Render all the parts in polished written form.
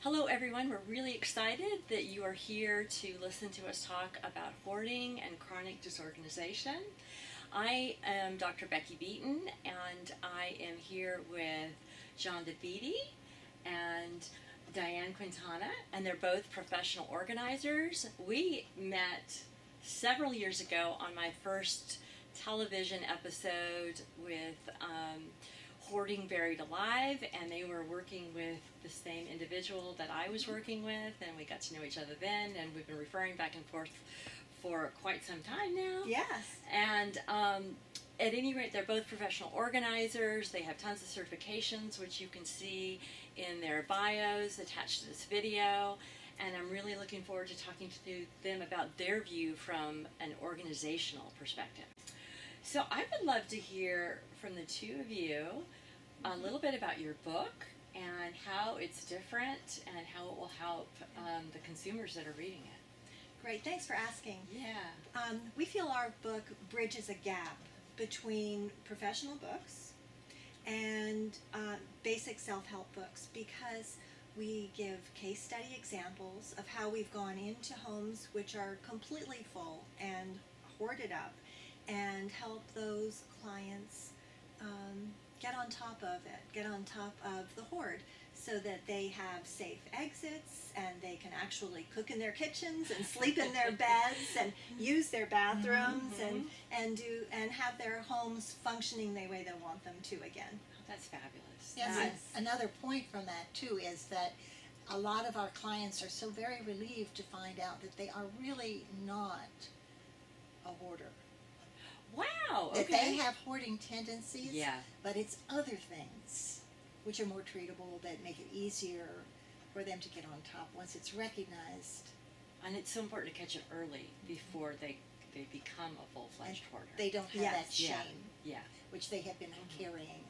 Hello everyone, we're really excited that you are here to listen to us talk about hoarding and chronic disorganization. I am Dr. Becky Beaton and I am here with John DeBeatty and Diane Quintana, and they're both professional organizers. We met several years ago on my first television episode with Hoarding Buried Alive, and they were working with the same individual that I was working with, and we got to know each other then, and we've been referring back and forth for quite some time now. Yes. And at any rate, they're both professional organizers. They have tons of certifications, which you can see in their bios attached to this video. And I'm really looking forward to talking to them about their view from an organizational perspective. So I would love to hear from the two of you a little bit about your book and how it's different and how it will help the consumers that are reading it. Great, thanks for asking. Yeah. We feel our book bridges a gap between professional books and basic self-help books, because we give case study examples of how we've gone into homes which are completely full and hoarded up, and help those clients get on top of it, get on top of the hoard, so that they have safe exits and they can actually cook in their kitchens and sleep in their beds and use their bathrooms and have their homes functioning the way they want them to again. Oh, that's fabulous. Yes, another point from that too is that a lot of our clients are so very relieved to find out that they are really not a hoarder. Wow, okay. That they have hoarding tendencies, Yeah. but it's other things which are more treatable, that make it easier for them to get on top once it's recognized. And it's so important to catch it early before they become a full-fledged hoarder. They don't have Yes. that shame, Yeah. which they have been carrying.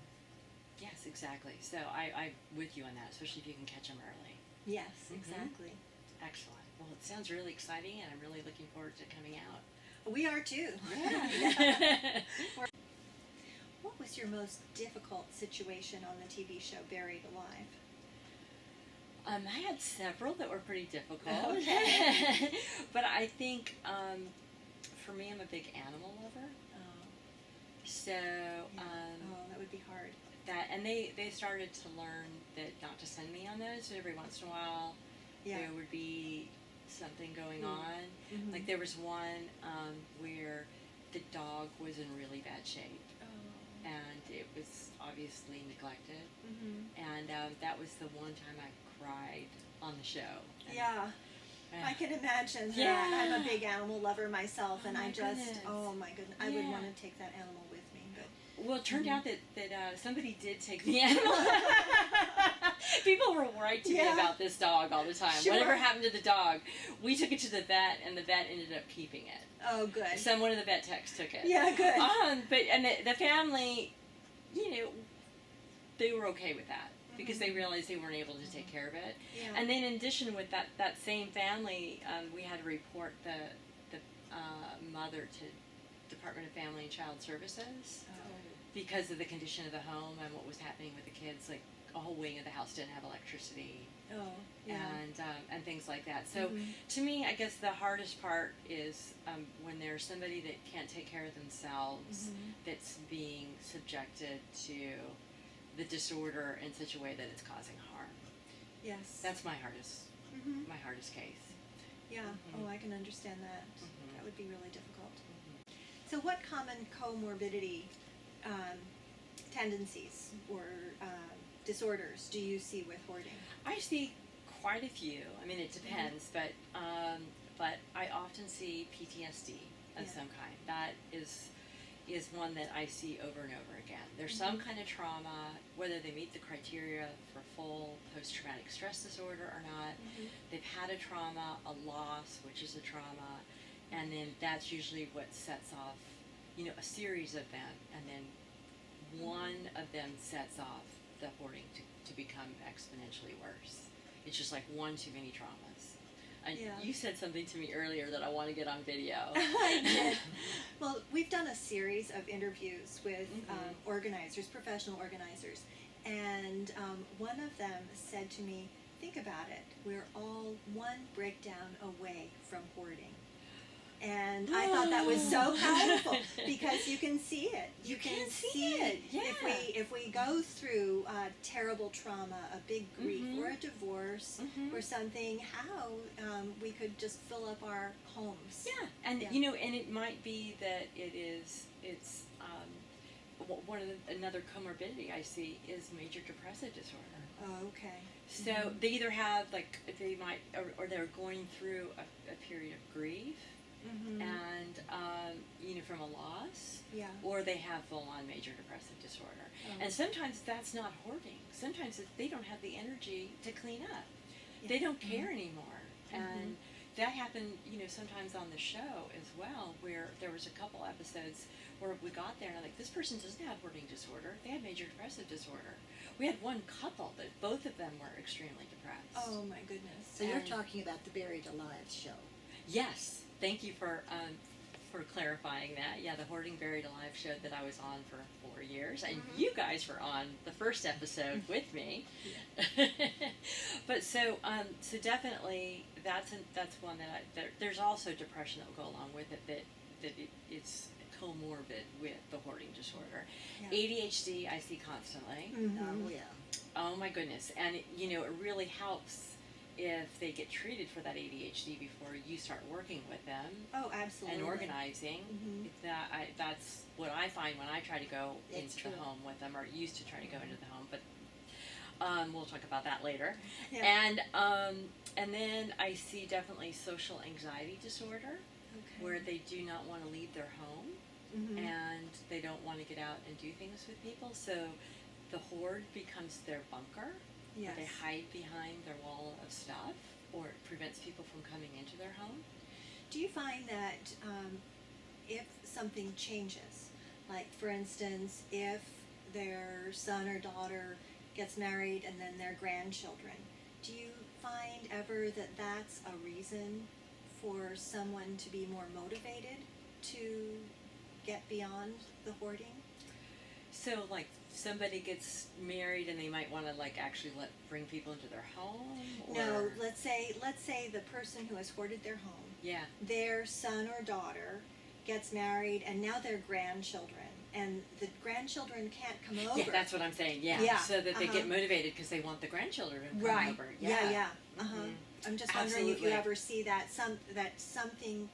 Yes, exactly. So I'm with you on that, especially if you can catch them early. Yes, exactly. Excellent. Well, it sounds really exciting, and I'm really looking forward to coming out. We are too. Yeah. What was your most difficult situation on the TV show Buried Alive? I had several that were pretty difficult. Okay. But I think for me, I'm a big animal lover. Oh, So that would be hard. and they started to learn that not to send me on those. So every once in a while, there would be something going on. Like there was one where the dog was in really bad shape. Oh. And it was obviously neglected. And that was the one time I cried on the show. And, Yeah. I can imagine that. Yeah. I'm a big animal lover myself, and Oh my I just, goodness. oh my goodness, I would Yeah. want to take that animal with me. But Well, it turned out that somebody did take the animal. People were right to me about this dog all the time. Sure. Whatever happened to the dog? We took it to the vet, and the vet ended up keeping it. oh, good. One of the vet techs took it. Yeah, good. But the family, they were okay with that because they realized they weren't able to take care of it. Yeah. And then in addition with that same family, we had to report the mother to Department of Family and Child Services because of the condition of the home and what was happening with the kids. Like a whole wing of the house didn't have electricity. Oh, yeah. And things like that. So to me, I guess the hardest part is when there's somebody that can't take care of themselves that's being subjected to the disorder in such a way that it's causing harm. Yes. That's my hardest case. Yeah. Oh, I can understand that. That would be really difficult. So what common comorbidity tendencies or disorders do you see with hoarding? I see quite a few. I mean, it depends, but I often see PTSD of some kind. That is one that I see over and over again. There's some kind of trauma, whether they meet the criteria for full post-traumatic stress disorder or not. They've had a trauma, a loss, which is a trauma, and then that's usually what sets off, a series of them, and then one of them sets off the hoarding to become exponentially worse. It's just like one too many traumas. You said something to me earlier that I want to get on video. I did. Well, we've done a series of interviews with organizers, professional organizers, and one of them said to me think about it, we're all one breakdown away from hoarding. And I thought that was so powerful because you can see it. You can see it, yeah. If we go through terrible trauma, a big grief, Mhm. or a divorce, Mhm. or something, how we could just fill up our homes. Yeah, and Yeah. you know, and it might be that it's one of another comorbidity I see is major depressive disorder. Oh, okay. So they either have like they might or they're going through a period of grief Mm-hmm. and you know, from a loss, Yeah. or they have full-on major depressive disorder. Oh. And sometimes that's not hoarding. Sometimes they don't have the energy to clean up. Yeah. They don't care anymore. Mhm. And that happened, you know, sometimes on the show as well, where there was a couple episodes where we got there and I'm like, this person doesn't have hoarding disorder. They had major depressive disorder. We had one couple that both of them were extremely depressed. Oh my goodness. So you're And- talking about the Buried Alive show. Yes, thank you for clarifying that. Yeah, the Hoarding Buried Alive show that I was on for 4 years, and you guys were on the first episode with me. But so definitely that's one that there's also depression that will go along with it it's comorbid with the hoarding disorder. Yeah. ADHD I see constantly. Mhm. Oh yeah. Oh my goodness, and you know, it really helps if they get treated for that ADHD before you start working with them Oh, absolutely. and organizing. Mhm. That's what I find when I try to go It's into the true. home with them, or used to try to go into the home. But we'll talk about that later. Yeah. And then I see definitely social anxiety disorder, Okay. where they do not want to leave their home Mhm. and they don't want to get out and do things with people. So the hoard becomes their bunker. Yes. They hide behind their wall of stuff, or it prevents people from coming into their home. Do you find that if something changes, like for instance, if their son or daughter gets married and then their grandchildren, do you find ever that that's a reason for someone to be more motivated to get beyond the hoarding? So, like, somebody gets married and they might want to, like, actually bring people into their home? Or... No, let's say the person who has hoarded their home, Yeah. their son or daughter gets married and now they're grandchildren, and the grandchildren can't come over. Yeah, that's what I'm saying, yeah. Yeah, So that they get uh-huh. motivated because they want the grandchildren to come Right. over. Yeah. Uh-huh. Mhm. I'm just wondering if you Absolutely. ever see that something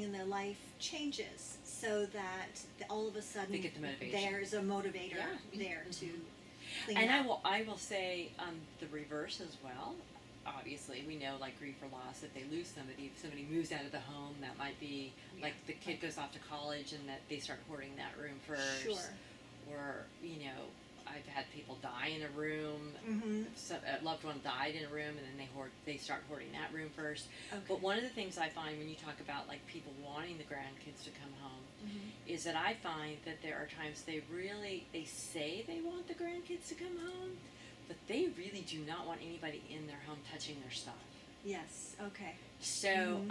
in their life changes so that all of a sudden They get the motivation. there's a motivator Yeah. there Mhm. to clean And up. I will say the reverse as well. Obviously, we know, like, grief or loss, if they lose somebody, if somebody moves out of the home, that might be, like, the kid goes off to college and that they start hoarding that room first. Sure. Or, you know, I've had people die in a room. Mm-hmm. A loved one died in a room, and then they start hoarding that room first. Okay. But one of the things I find when you talk about, like, people wanting the grandkids to come home is that I find that there are times they say they want the grandkids to come home, but they really do not want anybody in their home touching their stuff. Yes. Okay. So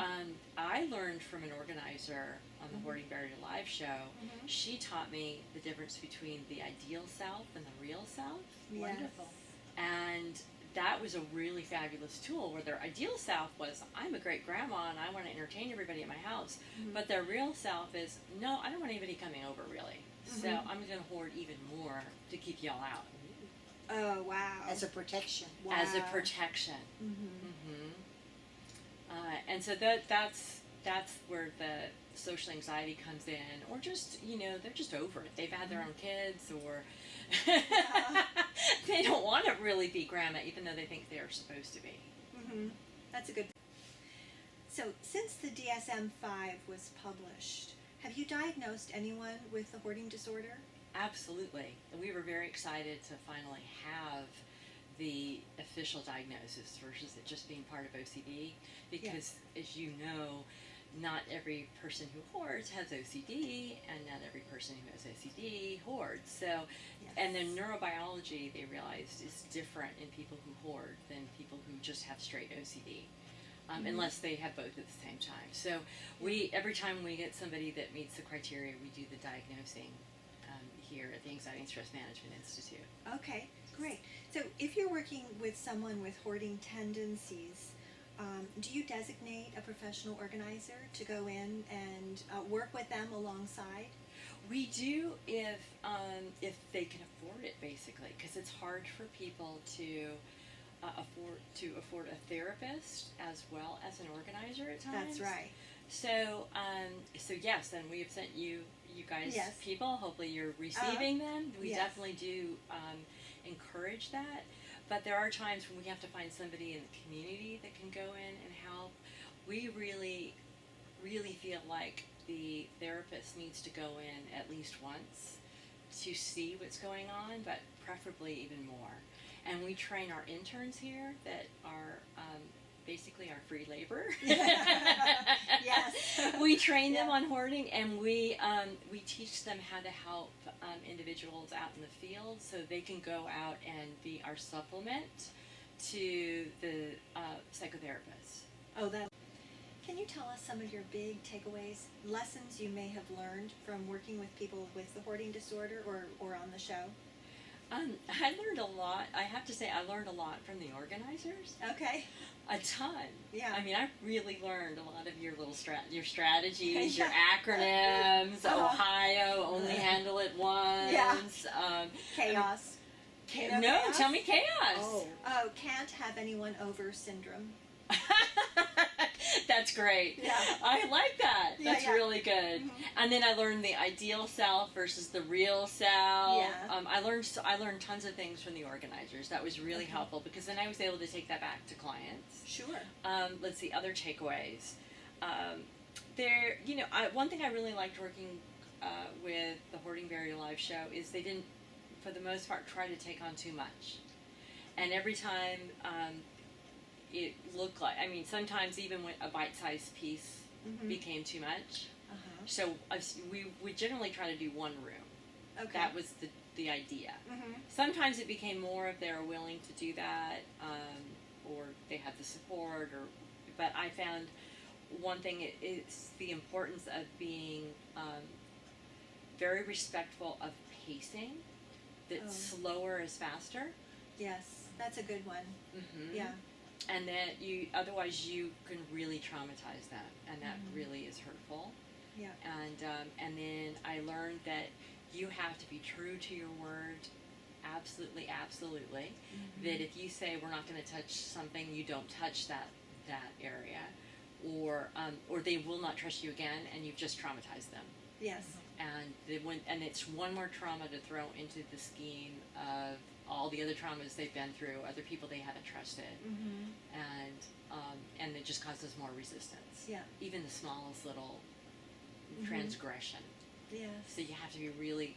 I learned from an organizer on the Hoarding Buried Alive show. She taught me the difference between the ideal self and the real self. Wonderful. And that was a really fabulous tool, where their ideal self was, I'm a great grandma and I want to entertain everybody at my house. But their real self is, no, I don't want anybody coming over, really. So I'm going to hoard even more to keep y'all out. Oh, wow. As a protection. Wow. As a protection. Mm-hmm. And so that's where the social anxiety comes in, or just, you know, they're just over it. They've had their own kids, or they don't want to really be grandma, even though they think they're supposed to be. Mm-hmm. That's a good. So, since the DSM-5 was published, have you diagnosed anyone with the hoarding disorder? Absolutely. We were very excited to finally have the official diagnosis versus it just being part of OCD, because as you know, not every person who hoards has OCD, and not every person who has OCD hoards. So, and then neurobiology, they realized, is different in people who hoard than people who just have straight OCD. Unless they have both at the same time. So every time we get somebody that meets the criteria, we do the diagnosing, here at the Anxiety and Stress Management Institute. Okay, great. So if you're working with someone with hoarding tendencies, do you designate a professional organizer to go in and work with them alongside? We do if they can afford it, basically, because it's hard for people to afford a therapist as well as an organizer at times. That's right. So yes, and we have sent you guys Yes. people. Hopefully, you're receiving them. We yes. definitely do encourage that. But there are times when we have to find somebody in the community that can go in and help. We really feel like the therapist needs to go in at least once to see what's going on, but preferably even more. And we train our interns here that are basically our free labor. Yes. We train them Yeah. on hoarding, and we teach them how to help individuals out in the field so they can go out and be our supplement to the psychotherapist. Oh, that. Can you tell us some of your big takeaways, lessons you may have learned from working with people with the hoarding disorder or on the show? I learned a lot. I have to say, I learned a lot from the organizers. Okay. A ton. Yeah. I mean, I really learned a lot of your little your strategies, your acronyms. Uh-huh. Ohio, only handle it once. Yeah. Chaos. You know No, chaos? tell me chaos. Oh, can't have anyone over syndrome. That's great. Yeah. I like that. Yeah, That's yeah. really good. Mhm. And then I learned the ideal self versus the real self. Yeah. I learned tons of things from the organizers. That was really Okay. helpful because then I was able to take that back to clients. Sure. Let's see, other takeaways. One thing I really liked working with the Hoarding Burial Live show is they didn't, for the most part, try to take on too much. And every time it looked like, I mean, sometimes even when a bite-sized piece Mhm. became too much. Uh-huh. So we generally try to do one room. Okay. That was the idea. Mm-hmm. Sometimes it became more if they were willing to do that, or they had the support. But I found one thing is the importance of being very respectful of pacing. That Oh. slower is faster. Yes, that's a good one. Mm-hmm. Yeah. And that otherwise you can really traumatize them, and that Mhm. really is hurtful. Yeah. And then I learned that you have to be true to your word, absolutely. Mhm. That if you say we're not going to touch something, you don't touch that area, or they will not trust you again, and you've just traumatized them. Yes. And it's one more trauma to throw into the scheme of all the other traumas they've been through, other people they haven't trusted, Mm-hmm. and it just causes more resistance. Yeah. Even the smallest little Mhm. transgression. Yes. So you have to be really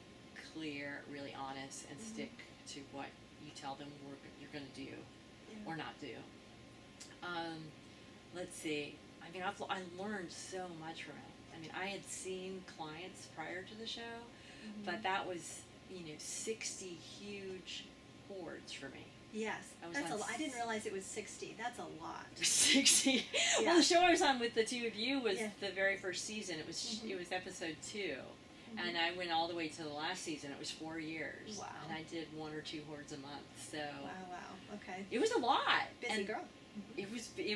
clear, really honest, and Mhm. stick to what you tell them you're going to do Yeah. or not do. Let's see. I mean, I learned so much from it. I mean, I had seen clients prior to the show, Mhm. but that was 60 huge hoards for me. Yes. I was That's a on lot. I didn't realize it was 60. That's a lot. 60. Yeah. Well, the show I was on with the two of you was Yeah. the very first season. It was Mhm. it was episode 2, Mhm. and I went all the way to the last season. It was 4 years. Wow. And I did 1 or 2 hoards a month. So Wow. Okay. it was a lot. Busy and girl. It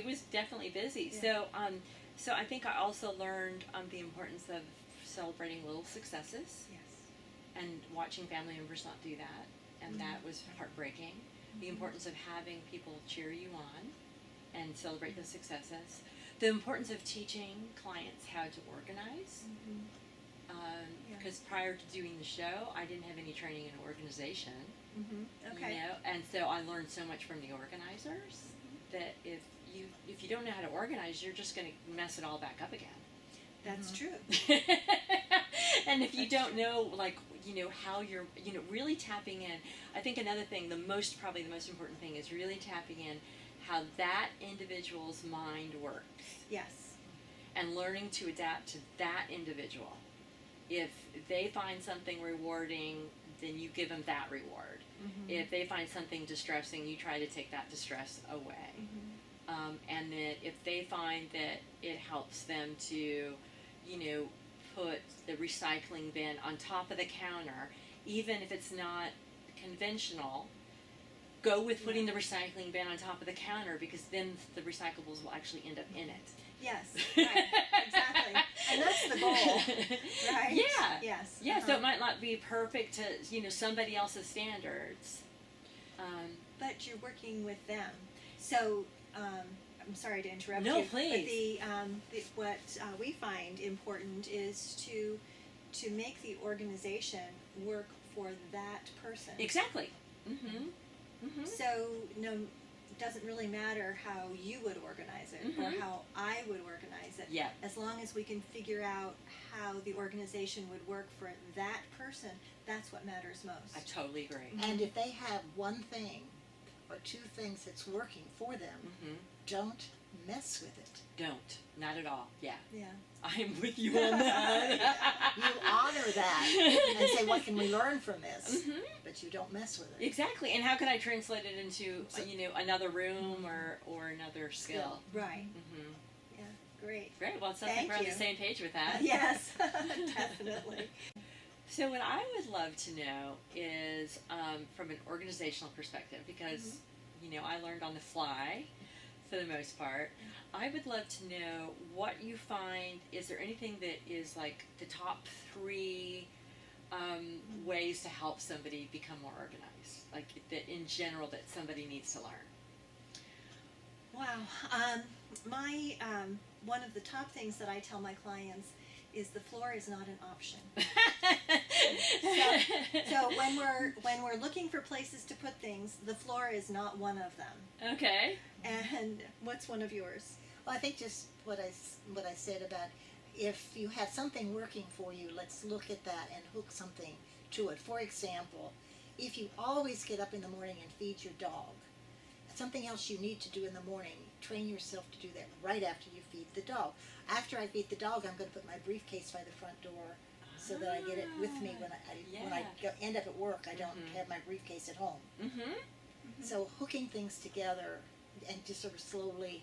was definitely busy. Yeah. So I think I also learned the importance of celebrating little successes Yes. and watching family members not do that, and that was heartbreaking. The importance of having people cheer you on and celebrate the successes. The importance of teaching clients how to organize. Mm-hmm. Because prior to doing the show, I didn't have any training in organization. Mm-hmm. Okay. You know, and so I learned so much from the organizers that if you don't know how to organize, you're just going to mess it all back up again. That's true. And if you That's don't know, like, how you're, really tapping in, I think another thing, probably the most important thing is really tapping in how that individual's mind works Yes. and learning to adapt to that individual. If they find something rewarding, then you give them that reward. Mm-hmm. If they find something distressing, you try to take that distress away. Mm-hmm. And that if they find that it helps them to, put the recycling bin on top of the counter even if it's not conventional, go with putting the recycling bin on top of the counter, because then the recyclables will actually end up in it. Yes, right, exactly. And that's the goal, right? Yeah. Yes. Yeah, so it might not be perfect to, somebody else's standards. But you're working with them. So, I'm sorry to interrupt No, you. please. But what we find important is to make the organization work for that person. Exactly. Mm-hmm. Mm-hmm. So, it doesn't really matter how you would organize it or how I would organize it. Yeah. As long as we can figure out how the organization would work for that person, that's what matters most. I totally agree. And if they have one thing or two things that's working for them, don't mess with it. Don't. Not at all. Yeah. Yeah. I'm with you on that. You honor that and say, what can we learn from this? But you don't mess with it. Exactly. And how can I translate it into, another room or another skill? Right. Mm-hmm. Yeah. Great. Great. Well, it sounds like we're on the same page with that. Yes, definitely. So what I would love to know is from an organizational perspective, because, I learned on the fly for the most part. I would love to know what you find. Is there anything that is like the top 3 ways to help somebody become more organized? Like that in general that somebody needs to learn? Wow. My one of the top things that I tell my clients is the floor is not an option. So when we're looking for places to put things, the floor is not one of them. Okay. And what's one of yours? Well, I think just what I said about if you have something working for you, let's look at that and hook something to it. For example, if you always get up in the morning and feed your dog, something else you need to do in the morning, train yourself to do that right after you feed the dog. After I feed the dog, I'm going to put my briefcase by the front door so that I get it with me when I end up at work. I don't have my briefcase at home. So hooking things together and just sort of slowly,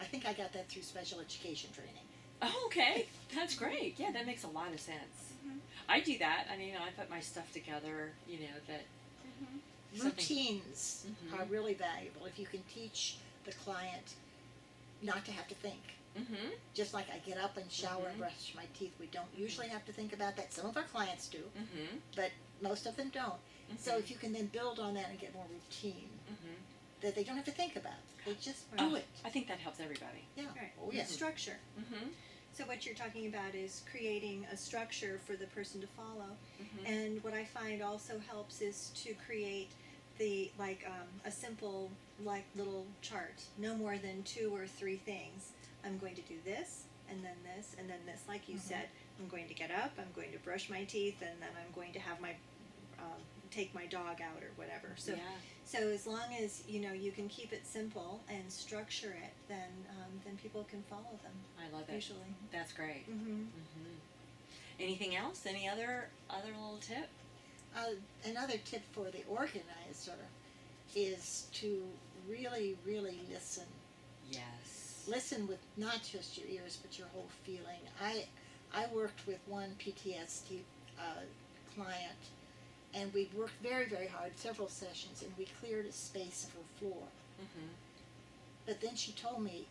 I think I got that through special education training. Oh, okay. That's great. Yeah, that makes a lot of sense. I do that. I mean, I put my stuff together, that... Routines are really valuable. If you can teach the client not to have to think. Just like I get up and shower and brush my teeth. We don't usually have to think about that. Some of our clients do, but most of them don't. So if you can then build on that and get more routine, that they don't have to think about. They just do it. I think that helps everybody. Yeah. Right. Oh, yeah. Structure. So what you're talking about is creating a structure for the person to follow. And what I find also helps is to create the a simple little chart, no more than 2 or 3 things. I'm going to do this, and then this, and then this. Like you said, I'm going to get up, I'm going to brush my teeth, and then I'm going to have my take my dog out or whatever. So as long as you can keep it simple and structure it, then people can follow them. I love it. Usually. That's great. Anything else? Any other little tip? Another tip for the organizer is to really, really listen. Yes. Listen with not just your ears, but your whole feeling. I worked with one PTSD client, and we worked very, very hard, several sessions, and we cleared a space of her floor. But then she told me,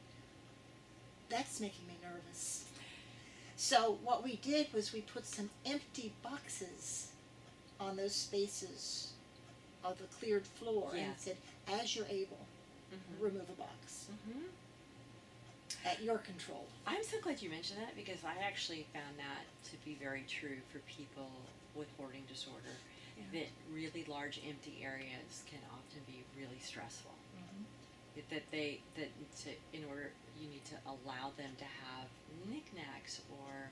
that's making me nervous. So what we did was we put some empty boxes on those spaces of the cleared floor and said, as you're able, remove a box. At your control. I'm so glad you mentioned that, because I actually found that to be very true for people with hoarding disorder, that really large empty areas can often be really stressful. In order, you need to allow them to have knickknacks or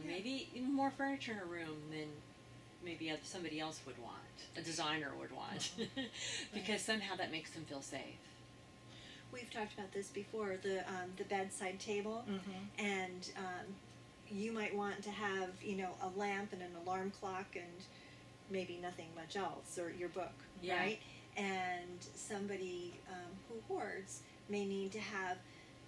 maybe even more furniture in a room than maybe somebody else would want, a designer would want, because somehow that makes them feel safe. We've talked about this before, the bedside table, and you might want to have a lamp and an alarm clock and maybe nothing much else, or your book, right? And somebody who hoards may need to have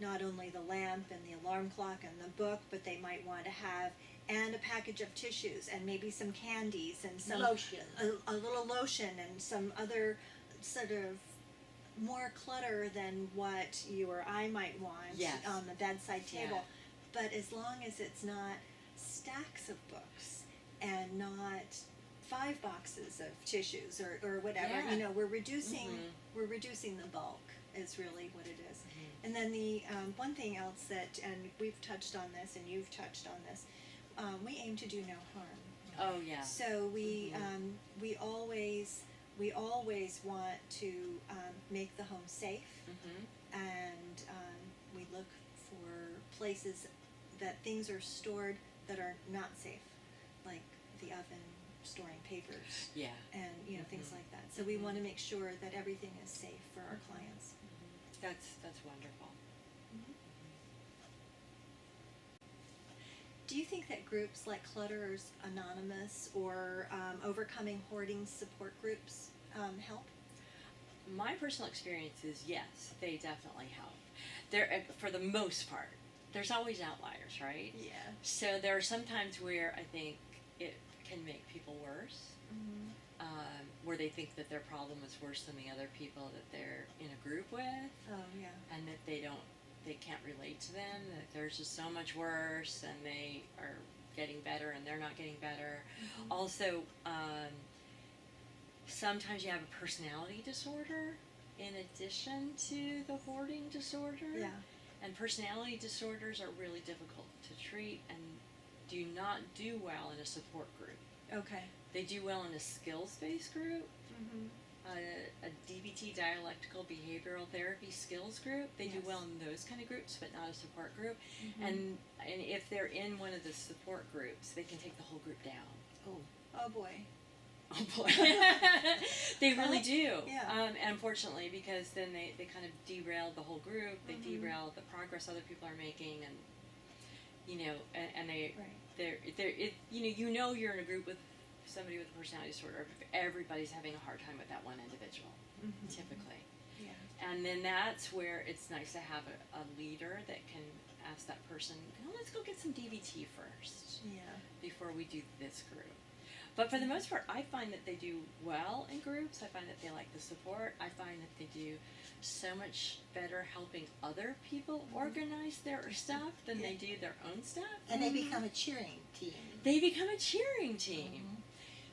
not only the lamp and the alarm clock and the book, but they might want to have and a package of tissues and maybe some candies and some Lotion. a little lotion and some other sort of more clutter than what you or I might want Yes. on the bedside table. Yeah. But as long as it's not stacks of books and not 5 boxes of tissues or whatever, Yeah. you know, we're reducing Mhm. we're reducing the bulk is really what it is. Mhm. And then the one thing else that, and we've touched on this and you've touched on this, we aim to do no harm. Oh yeah. So we Mhm. we always want to make the home safe, Mhm. and we look for places that things are stored that are not safe, like the oven storing papers Yeah. and you know things Mhm. like that. So we Mhm. want to make sure that everything is safe for our clients. That's wonderful. Do you think that groups like Clutters Anonymous or Overcoming Hoarding support groups help? My personal experience is yes, they definitely help. They're for the most part. There's always outliers, right? Yeah. So there are some times where I think it can make people worse, Mm-hmm. where they think that their problem is worse than the other people that they're in a group with, Oh yeah. and that they can't relate to them. That they're just so much worse, and they are getting better, and they're not getting better. Mm-hmm. Also, sometimes you have a personality disorder in addition to the hoarding disorder. Yeah. And personality disorders are really difficult to treat and do not do well in a support group. Okay. They do well in a skills-based group, Mm-hmm. a DBT, dialectical behavioral therapy skills group. They do Yes. well in those kind of groups, but not a support group. Mm-hmm. And if they're in one of the support groups, they can take the whole group down. Oh boy. Oh boy. They really do. Yeah. And unfortunately, because then they kind of derail the whole group, they Mhm. derail the progress other people are making, and and they Right. you know you're in a group with somebody with a personality disorder if everybody's having a hard time with that one individual, Mm-hmm. typically. Yeah. And then that's where it's nice to have a leader that can ask that person, let's go get some DBT first Yeah. before we do this group. But for the most part, I find that they do well in groups. I find that they like the support. I find that they do so much better helping other people organize their stuff than they do their own stuff. And they become a cheering team. They become a cheering team.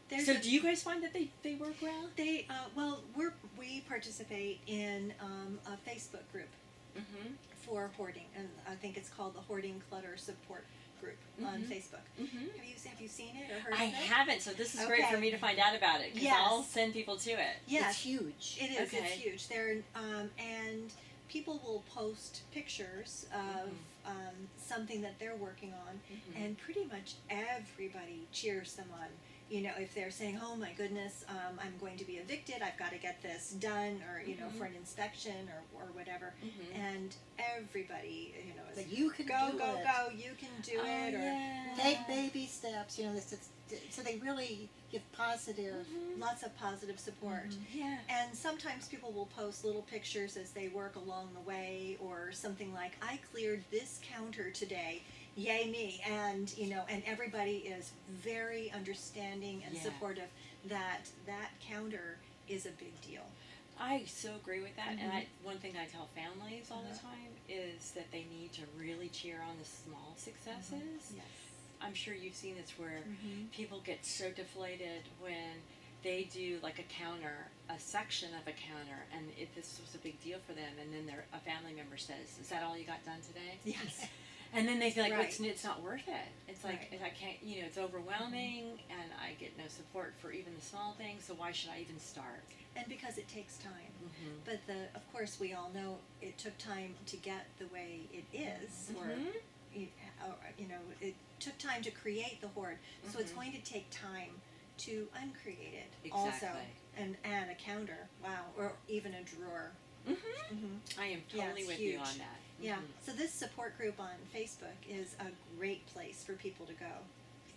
There's So a- do you guys find that they work well? They we participate in a Facebook group Mm-hmm. for hoarding, and I think it's called the Hoarding Clutter Support Group on Mhm. Facebook. Mm-hmm. Have you seen it or heard I of it? haven't, so this is great Okay. for me to find out about it, because Yes. I'll send people to it. Yes, It's huge. it is. Okay. It's huge. There and people will post pictures of something that they're working on, Mhm. and pretty much everybody cheers them on. You know, if they're saying, "Oh my goodness, I'm going to be evicted. I've got to get this done," or you know, Mhm. for an inspection or whatever, Mhm. and everybody, you know, is But you can go do go it. go. You can do Oh, it. Or yeah. Take baby steps. You know, so they really give positive. Mhm. lots of positive support. Mhm. Yeah. And sometimes people will post little pictures as they work along the way, or something like, "I cleared this counter today, yay me!" And you know, and everybody is very understanding and Yeah. supportive. That counter is a big deal. I so agree with that, and Mhm. one thing I tell families all the Uh-huh. time is that they need to really cheer on the small successes. Yes. I'm sure you've seen this where Mhm. people get so deflated when they do like a counter, a section of a counter, and if this was a big deal for them, and then a family member says, "Is that all you got done today?" Yes. And then they feel like, Right. it's not worth it. It's like, Right. I can't, it's overwhelming, and I get no support for even the small things, so why should I even start? And because it takes time. Mm-hmm. But of course, we all know it took time to get the way it is, or you know, it took time to create the hoard. So it's Mhm. going to take time to uncreate it Exactly. also, and add a counter. Wow, or even a drawer. Mm-hmm. Mm-hmm. I am Yeah, totally it's with you huge. on that. Yeah. Mhm. So this support group on Facebook is a great place for people to go.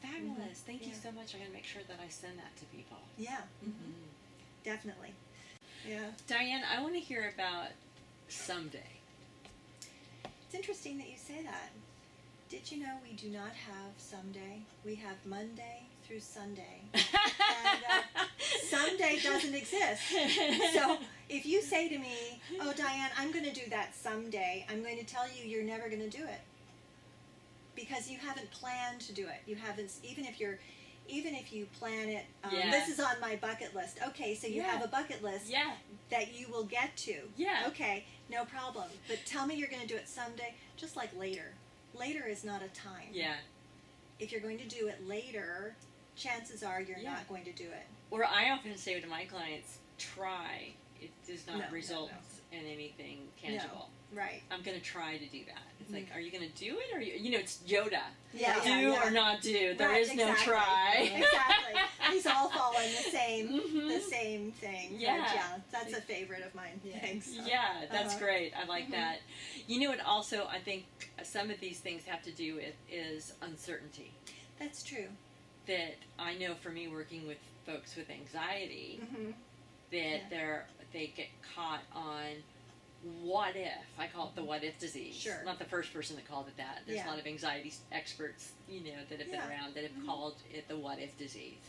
Fabulous. Thank you Yeah. so much. I'm going to make sure that I send that to people. Yeah. Mm-hmm. Definitely. Yeah. Diane, I want to hear about someday. It's interesting that you say that. Did you know we do not have someday? We have Monday through Sunday. And someday doesn't exist. So if you say to me, oh, Diane, I'm going to do that someday, I'm going to tell you you're never going to do it. Because you haven't planned to do it. You haven't, even if you plan it, this is on my bucket list. Okay, so you have a bucket list that you will get to. Yeah. Okay, no problem. But tell me you're going to do it someday, just like later. Later is not a time. Yeah. If you're going to do it later, chances are you're not going to do it. Or I often say to my clients, try. It does not result in anything tangible. No. Right. I'm going to try to do that. It's like, are you going to do it? Or it's Yoda. Yeah. Do or not do. There is no try. Exactly. These all fall in the same thing. Yeah. Right? Yeah. That's a favorite of mine. Thanks. Yeah, that's great. I like that. What also I think some of these things have to do with is uncertainty. That's true. That I know for me working with folks with anxiety, that they get caught on what if. I call it the what if disease. Sure. Not the first person that called it that. There's a lot of anxiety experts, that have been around that have called it the what if disease.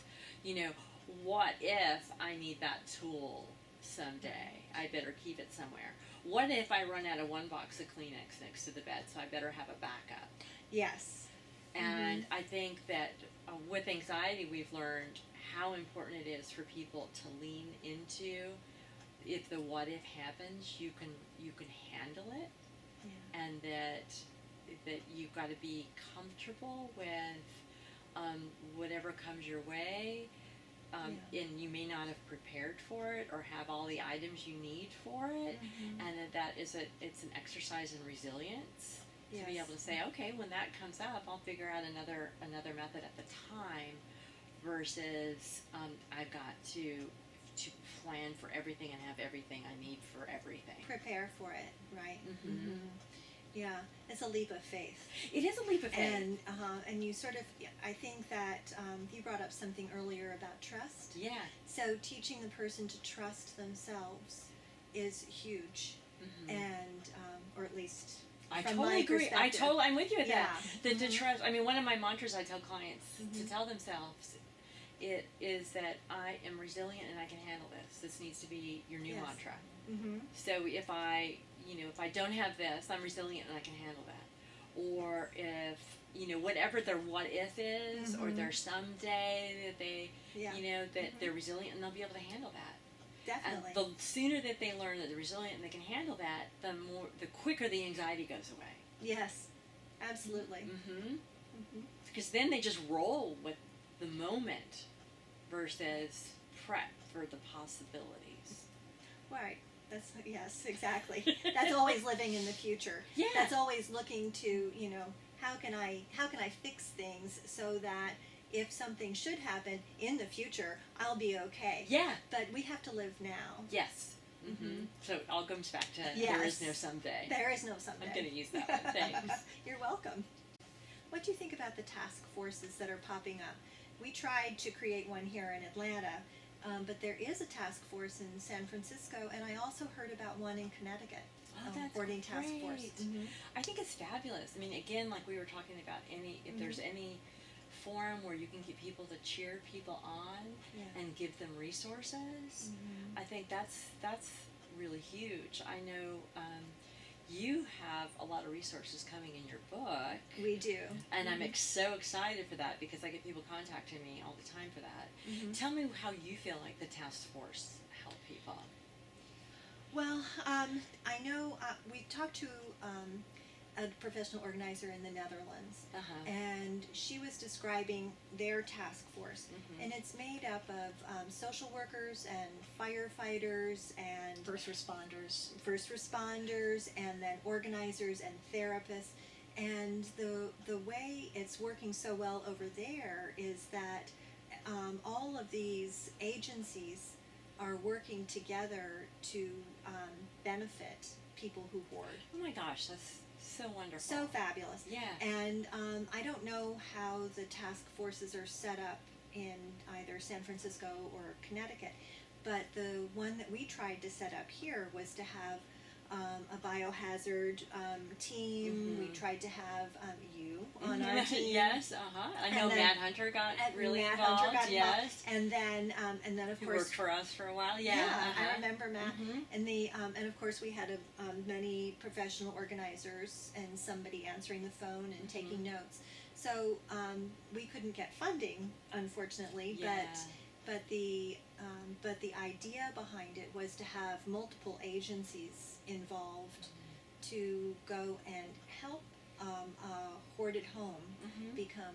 What if I need that tool someday? I better keep it somewhere. What if I run out of one box of Kleenex next to the bed, so I better have a backup? Yes. And I think that with anxiety, we've learned how important it is for people to lean into. If the what if happens, you can handle it, and that you've got to be comfortable with whatever comes your way, and you may not have prepared for it or have all the items you need for it, and it's an exercise in resilience to be able to say, okay, when that comes up, I'll figure out another method at the time, versus I've got to plan for everything and have everything I need for everything. Prepare for it, right? Yeah, it's a leap of faith. It is a leap of faith. And you sort of, I think that you brought up something earlier about trust. Yeah. So teaching the person to trust themselves is huge, and or at least I from totally my agree. perspective. I'm with you with that. Yeah. The trust. I mean, one of my mantras I tell clients to tell themselves it is that I am resilient and I can handle this. This needs to be your new mantra. So if I don't have this, I'm resilient and I can handle that. Or if, whatever their what if is, or their someday that they, that they're resilient and they'll be able to handle that. Definitely. And the sooner that they learn that they're resilient and they can handle that, the quicker the anxiety goes away. Yes, absolutely. Because then they just roll with the moment versus prep for the possibilities. Right. Yes, exactly. That's always living in the future. Yeah. That's always looking to, how can I fix things so that if something should happen in the future, I'll be okay. Yeah. But we have to live now. Yes. So it all comes back to there is no someday. There is no someday. I'm going to use that one. Thanks. You're welcome. What do you think about the task forces that are popping up? We tried to create one here in Atlanta, but there is a task force in San Francisco, and I also heard about one in Connecticut. Oh, that's Hoarding Task great. Force. I think it's fabulous. I mean, again, like we were talking about, if there's any forum where you can get people to cheer people on and give them resources, I think that's really huge. I know you have a lot of resources coming in your book. We do. And I'm so excited for that because I get people contacting me all the time for that. Tell me how you feel like the task force helped people. Well, I know we talked to a professional organizer in the Netherlands, and she was describing their task force, and it's made up of social workers and firefighters and First responders. and then organizers and therapists. And the way it's working so well over there is that all of these agencies are working together to benefit people who hoard. Oh my gosh, that's so wonderful. So fabulous. Yeah. And I don't know how the task forces are set up in either San Francisco or Connecticut, but the one that we tried to set up here was to have a biohazard team. We tried to have you on our team. Yes, I know And then- Matt Hunter got really Matt involved. Hunter got involved. Yes, And then of who course, worked for us for a while. yeah, Yeah, I remember Matt. Mhm. And of course we had many professional organizers and somebody answering the phone and taking notes. So we couldn't get funding, unfortunately, Yeah. but the idea behind it was to have multiple agencies involved to go and help a hoarded home become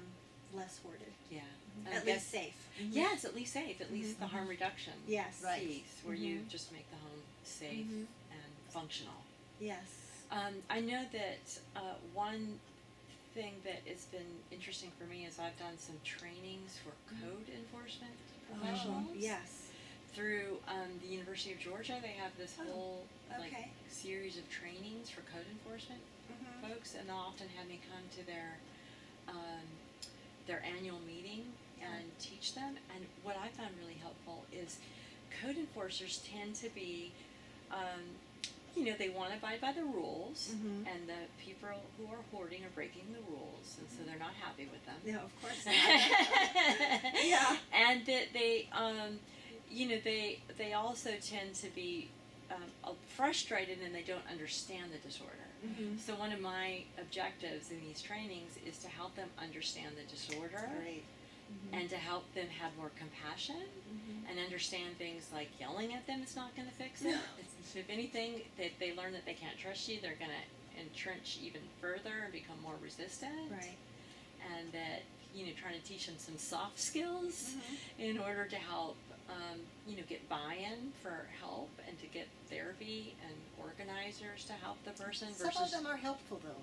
less hoarded, Yeah. at least safe. Yes, at least safe. At least the harm reduction Yes. Right. piece, where you just make the home safe and functional. Yes. I know that one thing that has been interesting for me is I've done some trainings for code enforcement professionals. Yes. Through the University of Georgia, they have this whole Okay. series of trainings for code enforcement folks, and they'll often have me come to their annual meeting and teach them. And what I found really helpful is code enforcers tend to be, they want to abide by the rules, and the people who are hoarding are breaking the rules, and so they're not happy with them. No, of course not. Yeah. And that they, they also tend to be frustrated, and they don't understand the disorder. So one of my objectives in these trainings is to help them understand the disorder, Great. and to help them have more compassion and understand things like yelling at them is not going to fix it. It's, if anything, that they learn that they can't trust you, they're going to entrench even further and become more resistant. Right. And that, trying to teach them some soft skills in order to help, get buy-in for help, and to get therapy and organizers to help the person versus... Some of them are helpful though,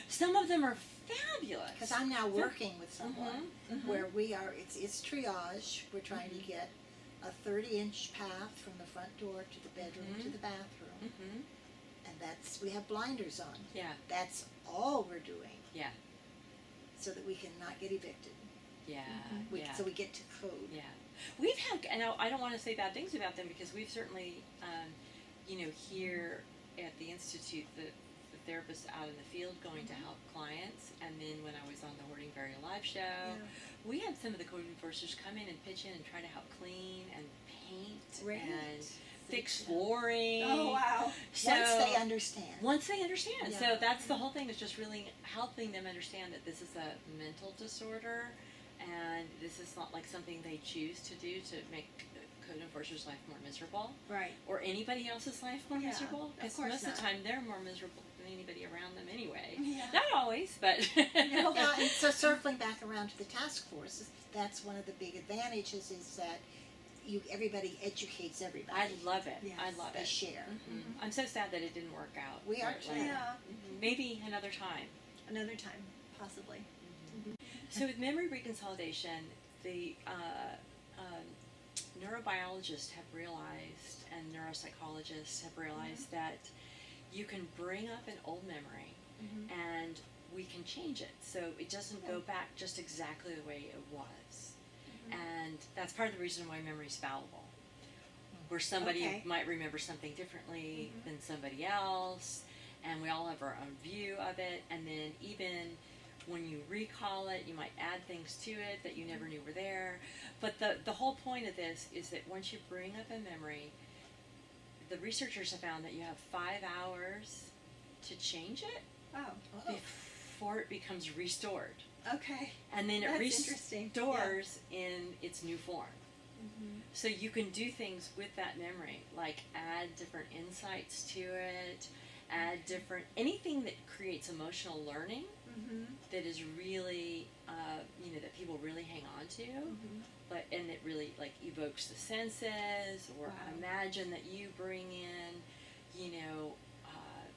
Some of them are fabulous. because I'm now working with someone where we are. It's triage. We're trying to get a 30-inch path from the front door to the bedroom to the bathroom, and we have blinders on. Yeah, That's all we're doing, yeah, so that we can not get evicted. yeah, yeah. So we get to code. Yeah, we've had, and I don't want to say bad things about them, because we've certainly, here at the Institute, the therapists out in the field going to help clients, and then when I was on the Hoarding Very Alive show, we had some of the code enforcers come in and pitch in and try to help clean and paint and fix flooring. Oh, wow. So, Once they understand. Once they understand. Yeah. So that's the whole thing, is just really helping them understand that this is a mental disorder, and this is not like something they choose to do to make code enforcers' life more miserable, Right. or anybody else's life more Yeah, miserable, of because course most of not. the time they're more miserable than anybody around them anyway. Yeah. Not always, but Well, and so circling back around to the task forces, that's one of the big advantages, is that everybody educates everybody. I love it. Yes. I love They it. share. I'm so sad that it didn't work out. We are Right, too. like, Yeah. Maybe another time. Another time, possibly. So with memory reconsolidation, the neurobiologists have realized, and neuropsychologists have realized that you can bring up an old memory and we can change it, so it doesn't go back just exactly the way it was. And that's part of the reason why memory is fallible, where somebody might remember something differently than somebody else, and we all have our own view of it, and then even when you recall it, you might add things to it that you never knew were there. But the whole point of this is that once you bring up a memory, the researchers have found that you have 5 hours to change it Oh. before it becomes restored. Okay. And then it That's interesting. restores in its new form. So you can do things with that memory, like add different insights to it, add different, anything that creates emotional learning that is really, that people really hang on to, but, and it really like evokes the senses, or imagine that you bring in,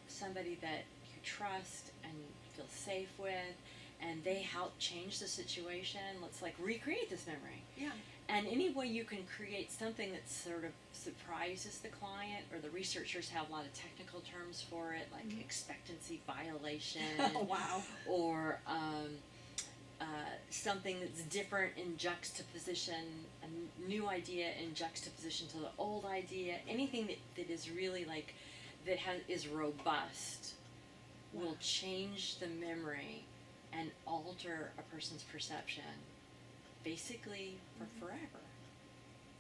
somebody that you trust and feel safe with, and they help change the situation. Let's like recreate this memory. Yeah. And any way you can create something that sort of surprises the client, or the researchers have a lot of technical terms for it, like expectancy violation, Oh, wow. or something that's different in juxtaposition, a new idea in juxtaposition to the old idea, anything that is really like that is robust will Wow. change the memory and alter a person's perception basically for forever.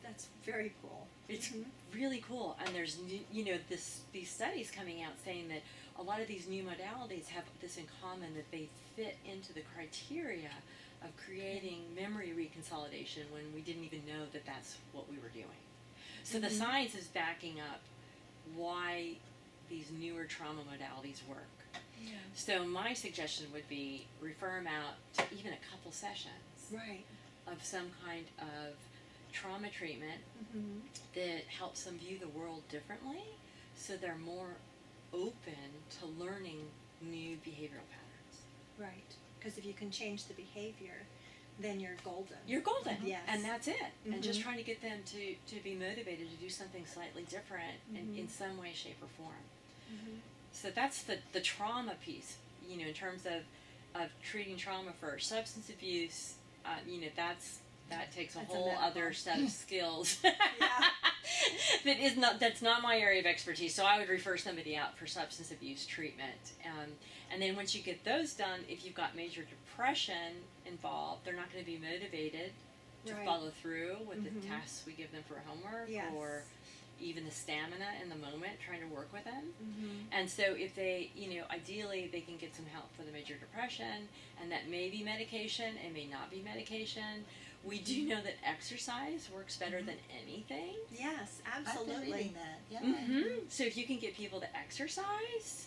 That's very cool. It's Mhm. really cool, and there's these studies coming out saying that a lot of these new modalities have this in common, that they fit into the criteria of creating memory reconsolidation when we didn't even know that that's what we were doing. So the Mhm. science is backing up why these newer trauma modalities work. Yeah. So my suggestion would be refer them out to even a couple sessions Right. of some kind of trauma treatment Mm-hmm. that helps them view the world differently, so they're more open to learning new behavioral patterns. Right. Because if you can change the behavior, then you're golden. You're golden, Yes. and that's it. And just Mhm. trying to get them to be motivated to do something slightly different in Mhm. some way, shape, or form. Mm-hmm. So that's the trauma piece, in terms of treating trauma for substance abuse. That takes a That's a whole medical. other set of skills. Yeah. That's not my area of expertise. So I would refer somebody out for substance abuse treatment. And then once you get those done, if you've got major depression involved, they're not going to be motivated to Right. follow through with the Mhm. tasks we give them for homework, Yes. or even the stamina in the moment trying to work with them. Mm-hmm. And so if they, ideally they can get some help for the major depression, and that may be medication, it may not be medication. We do know that exercise works better than anything. Yes, I've been absolutely. reading that. Yeah. Mm-hmm. So if you can get people to exercise,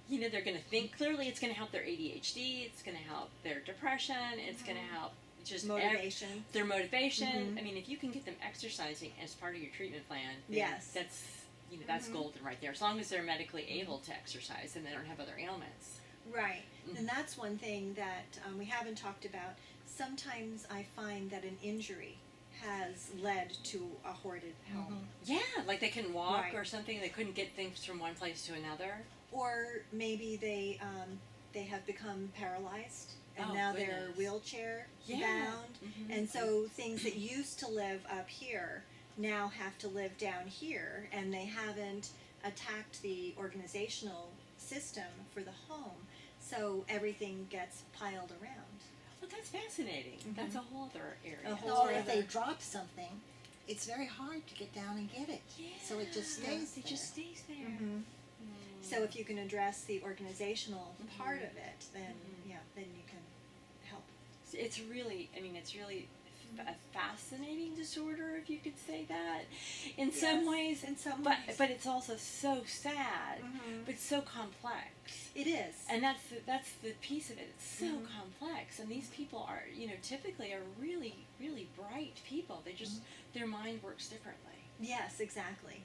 they're going to think clearly. It's going to help their ADHD. It's going to help their depression. It's going to help just Motivation. their motivation. Mhm. I mean, if you can get them exercising as part of your treatment plan, then Yes. that's Mhm. golden right there. As long as they're medically able to exercise and they don't have other ailments. Right. Mhm. And that's one thing that we haven't talked about. Sometimes I find that an injury has led to a hoarded home. Yeah, like they couldn't walk Right. or something. They couldn't get things from one place to another. Or maybe they have become paralyzed and Oh, now they're goodness. wheelchair Yeah. bound. Mhm. And so things that used to live up here now have to live down here, and they haven't attacked the organizational system for the home, so everything gets piled around. Well, that's fascinating. Mhm. That's a whole other area. A whole Or if they other- drop something, it's very hard to get down and get it. So it just stays It there. just stays there. Mm-hmm. So if you can address the organizational part of it, then Mhm. then you can help. It's really, a fascinating disorder, if you could say that, in some Yes, ways. in some but ways. but it's also so sad, Mhm. but so complex. It is. And that's the piece of it. It's so Mhm. complex, and these people are, typically are really, really bright people. They just their mind works differently. Yes, exactly.